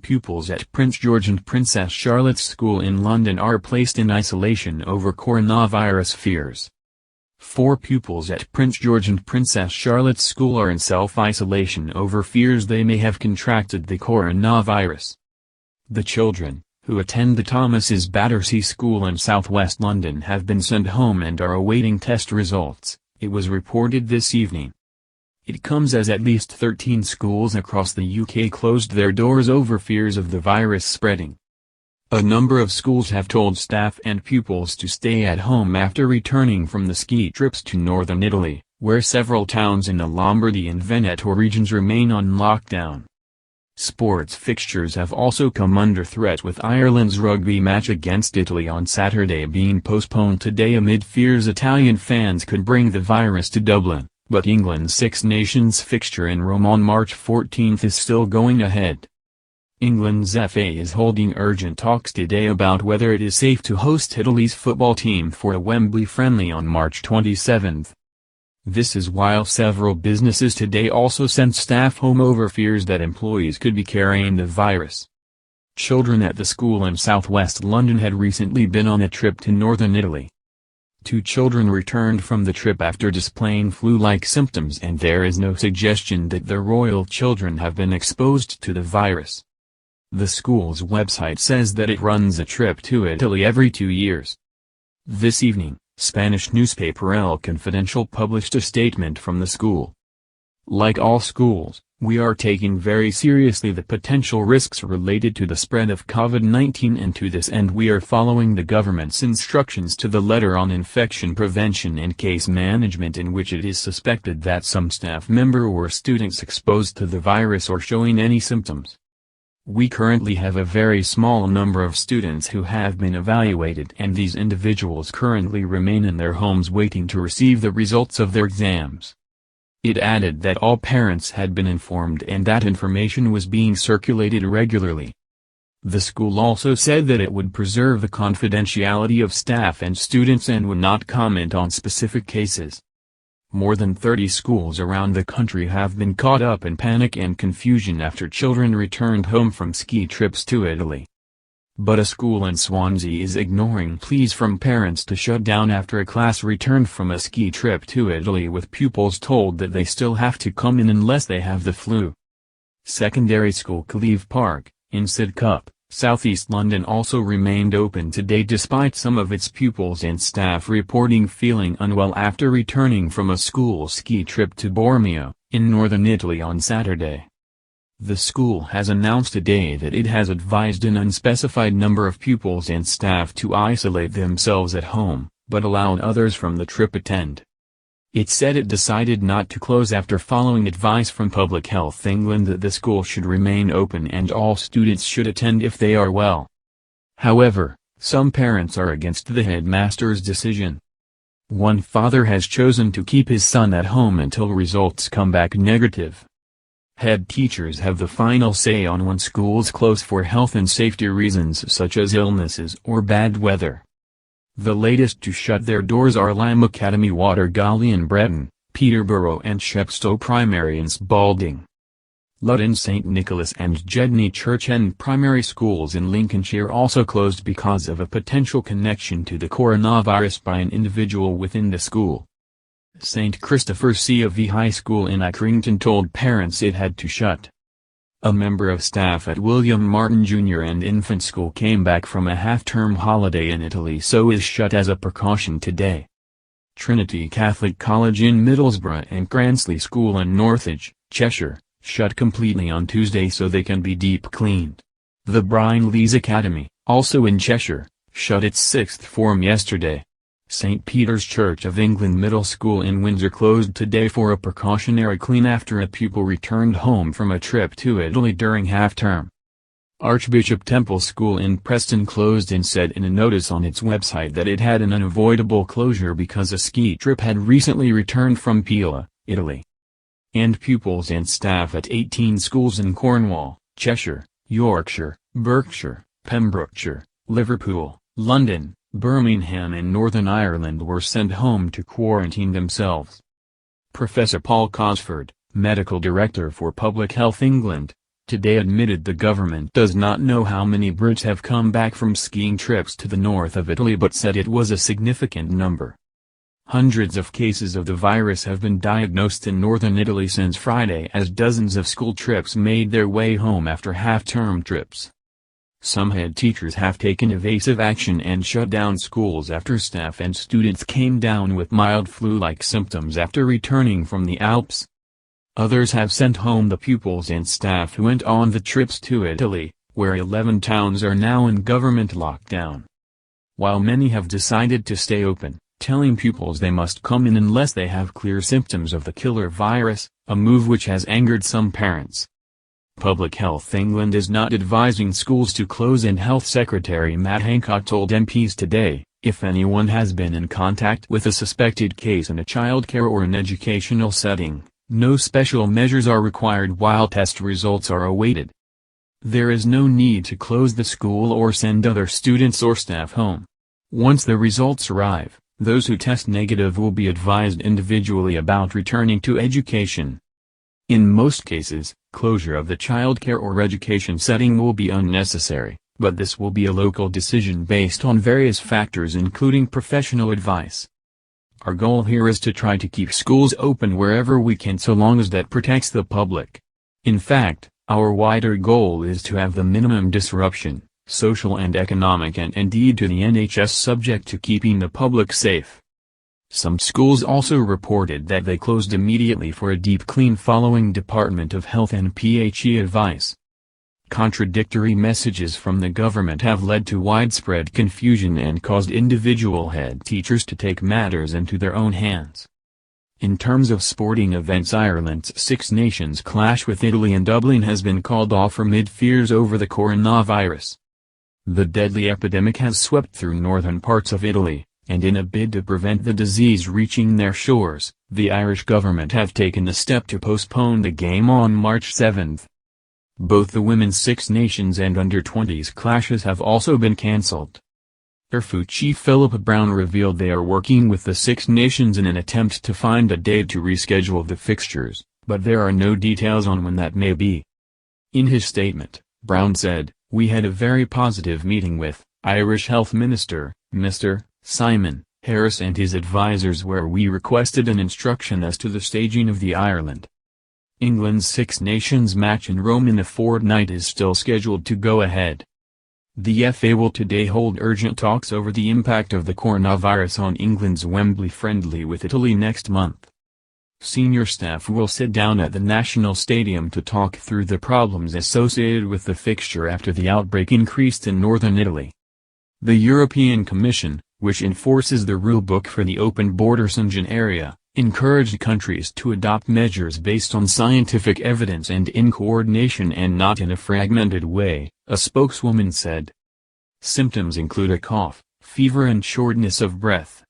Pupils at Prince George and Princess Charlotte's School in London are placed in isolation over coronavirus fears. 4 pupils at Prince George and Princess Charlotte's School are in self-isolation over fears they may have contracted the coronavirus. The children, who attend the Thomas's Battersea School in southwest London, have been sent home and are awaiting test results, it was reported this evening. It comes as at least 13 schools across the UK closed their doors over fears of the virus spreading. A number of schools have told staff and pupils to stay at home after returning from the ski trips to northern Italy, where several towns in the Lombardy and Veneto regions remain on lockdown. Sports fixtures have also come under threat, with Ireland's rugby match against Italy on Saturday being postponed today amid fears Italian fans could bring the virus to Dublin, but England's Six Nations fixture in Rome on March 14 is still going ahead. England's FA is holding urgent talks today about whether it is safe to host Italy's football team for a Wembley friendly on March 27. This is while several businesses today also sent staff home over fears that employees could be carrying the virus. Children at the school in southwest London had recently been on a trip to northern Italy. 2 children returned from the trip after displaying flu-like symptoms, and there is no suggestion that the royal children have been exposed to the virus. The school's website says that it runs a trip to Italy every 2 years. This evening, Spanish newspaper El Confidencial published a statement from the school. Like all schools, we are taking very seriously the potential risks related to the spread of COVID-19, and to this end we are following the government's instructions to the letter on infection prevention and case management, in which it is suspected that some staff member or students exposed to the virus or showing any symptoms. We currently have a very small number of students who have been evaluated, and these individuals currently remain in their homes waiting to receive the results of their exams. It added that all parents had been informed and that information was being circulated regularly. The school also said that it would preserve the confidentiality of staff and students and would not comment on specific cases. More than 30 schools around the country have been caught up in panic and confusion after children returned home from ski trips to Italy. But a school in Swansea is ignoring pleas from parents to shut down after a class returned from a ski trip to Italy, with pupils told that they still have to come in unless they have the flu. Secondary school Cleeve Park, in Sidcup, southeast London, also remained open today despite some of its pupils and staff reporting feeling unwell after returning from a school ski trip to Bormio, in northern Italy on Saturday. The school has announced today that it has advised an unspecified number of pupils and staff to isolate themselves at home, but allowed others from the trip attend. It said it decided not to close after following advice from Public Health England that the school should remain open and all students should attend if they are well. However, some parents are against the headmaster's decision. One father has chosen to keep his son at home until results come back negative. Head teachers have the final say on when schools close for health and safety reasons such as illnesses or bad weather. The latest to shut their doors are Lime Academy, Watergally in Breton, Peterborough and Shepstow Primary in Spalding. Luton St Nicholas and Jedney Church End Primary Schools in Lincolnshire also closed because of a potential connection to the coronavirus by an individual within the school. St Christopher C of E High School in Accrington told parents it had to shut. A member of staff at William Martin Junior and Infant School came back from a half-term holiday in Italy, so is shut as a precaution today. Trinity Catholic College in Middlesbrough and Cransley School in Northage, Cheshire, shut completely on Tuesday so they can be deep cleaned. The Brian Lees Academy, also in Cheshire, shut its 6th form yesterday. St. Peter's Church of England Middle School in Windsor closed today for a precautionary clean after a pupil returned home from a trip to Italy during half-term. Archbishop Temple School in Preston closed and said in a notice on its website that it had an unavoidable closure because a ski trip had recently returned from Pisa, Italy. And pupils and staff at 18 schools in Cornwall, Cheshire, Yorkshire, Berkshire, Pembrokeshire, Liverpool, London, Birmingham and Northern Ireland were sent home to quarantine themselves. Professor Paul Cosford, Medical Director for Public Health England, today admitted the government does not know how many Brits have come back from skiing trips to the north of Italy, but said it was a significant number. Hundreds of cases of the virus have been diagnosed in northern Italy since Friday, as dozens of school trips made their way home after half-term trips. Some head teachers have taken evasive action and shut down schools after staff and students came down with mild flu-like symptoms after returning from the Alps. Others have sent home the pupils and staff who went on the trips to Italy, where 11 towns are now in government lockdown. While many have decided to stay open, telling pupils they must come in unless they have clear symptoms of the killer virus, a move which has angered some parents. Public Health England is not advising schools to close, and Health Secretary Matt Hancock told MPs today, if anyone has been in contact with a suspected case in a childcare or an educational setting, no special measures are required while test results are awaited. There is no need to close the school or send other students or staff home. Once the results arrive, those who test negative will be advised individually about returning to education. In most cases, closure of the childcare or education setting will be unnecessary, but this will be a local decision based on various factors including professional advice. Our goal here is to try to keep schools open wherever we can, so long as that protects the public. In fact, our wider goal is to have the minimum disruption, social and economic, and indeed to the NHS, subject to keeping the public safe. Some schools also reported that they closed immediately for a deep clean following Department of Health and PHE advice. Contradictory messages from the government have led to widespread confusion and caused individual head teachers to take matters into their own hands. In terms of sporting events, Ireland's Six Nations clash with Italy in Dublin has been called off amid fears over the coronavirus. The deadly epidemic has swept through northern parts of Italy, and in a bid to prevent the disease reaching their shores, the Irish government have taken the step to postpone the game on March 7. Both the Women's Six Nations and Under-20s clashes have also been cancelled. IRFU chief Philip Brown revealed they are working with the Six Nations in an attempt to find a date to reschedule the fixtures, but there are no details on when that may be. In his statement, Brown said, "We had a very positive meeting with Irish Health Minister, Mr. Simon Harris, and his advisors, where we requested an instruction as to the staging of the Ireland England's Six Nations match in Rome in a fortnight is still scheduled to go ahead." The FA will today hold urgent talks over the impact of the coronavirus on England's Wembley friendly with Italy next month. Senior staff will sit down at the National Stadium to talk through the problems associated with the fixture after the outbreak increased in northern Italy. The European Commission, which enforces the rulebook for the open border Schengen area, encouraged countries to adopt measures based on scientific evidence and in coordination and not in a fragmented way, a spokeswoman said. Symptoms include a cough, fever and shortness of breath.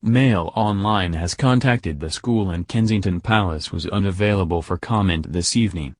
Mail Online has contacted the school and Kensington Palace was unavailable for comment this evening.